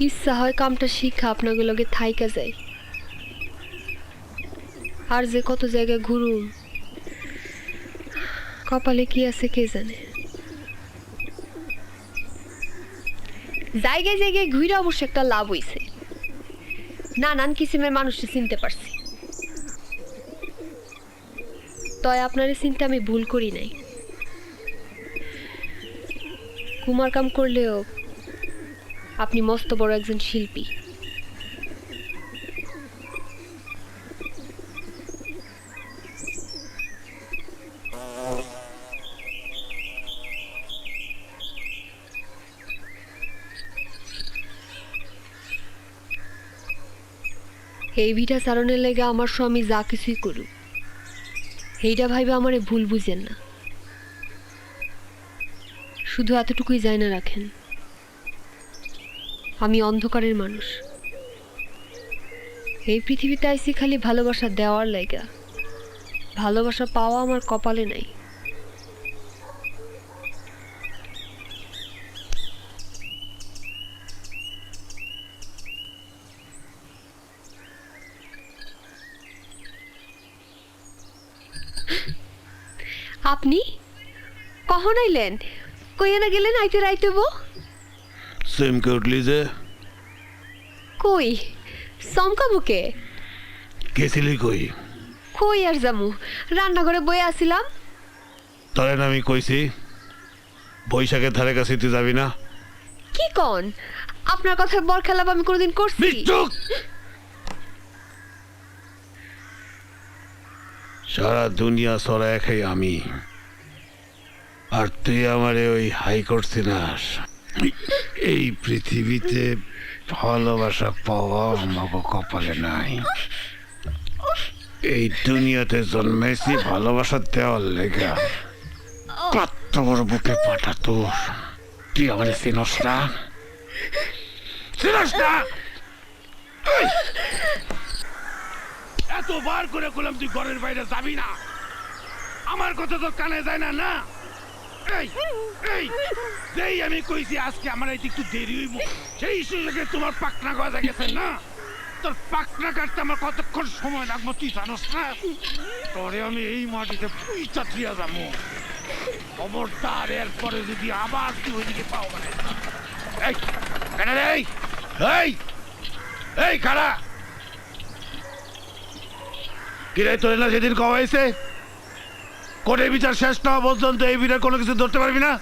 ইচ্ছা হয় কামটা শিক্ষা আপনাকে লগে থাইকা যায়, আর যে কত জায়গায় ঘুরুম, কপালে কি আছে কে জানে। জায়গায় জায়গায় ঘুরে অবশ্য একটা লাভ হইছে, নানান কিসিমের মানুষকে চিনতে পারছি। তয় আপনার চিন্তা আমি ভুল করি নাই। কুমার কাম করলেও আপনি মস্ত বড় একজন শিল্পী। এই ভিটা চারণের লেগে আমার স্বামী যা কিছুই করুক, এইটা ভাইবে আমারে ভুল বুঝেন না। শুধু এতটুকুই যায় না রাখেন, আমি অন্ধকারের মানুষ। এই পৃথিবীতে আইসি খালি ভালোবাসা দেওয়ার লাইগা, ভালোবাসা পাওয়া আমার কপালে নাই। আপনি কখন আইলেন? কইয়া না গেলেন আইতে রাইতে বো? সেমকে উঠলি যে? কই চমকাবুকে? গেছিলি কই? কই আর জামু, রান্নাঘরে বয়ে আসিলাম। তরে না আমি কইছি বৈশাখের ধারে কাছে তুই যাবি না? কি কন? আপনার কথার বর খেলাপ আমি কোনোদিন করছি? মিথ্যুক! সারা দুনিয়া সরায় খাই আমি, আর তুই আমারে ওই হাই করছিস। এই পৃথিবীতে ভালোবাসা পাওয়া আমাকে কপালে নাই। এই দুনিয়াতে জন্মেছি ভালোবাসা দেওয়ার লেগা। কত বড় বুকে পাটা তোর, তুই আমারে চিনস না? চিনস না? এতবার করে বললাম তুই ঘরের বাইরে যাবি না, আমার কথা তো কানে যায় না। না এই এই যেই আমি কইছি আজকে আমার এই একটু দেরি হইব, সেই সুযোগে তোমার পাকনা গজা গেছে না। তোর পাকনা কাটতে আমার কতক্ষণ সময় লাগবে তুই জানোস না? তোরে আমি এই মাটিতে পুইটা দিয়া যাবো। খবরদার এরপরে যদি আবার তুই ওইদিকে পাও মানে এই কেন রে? এই এই খাড়া কিরে, তোর না সেদিন কওয়া হয়েছে কোর্টের বিচার শেষ না হওয়া পর্যন্ত এই বিড়ার কোনো কিছু ধরতে পারবি না?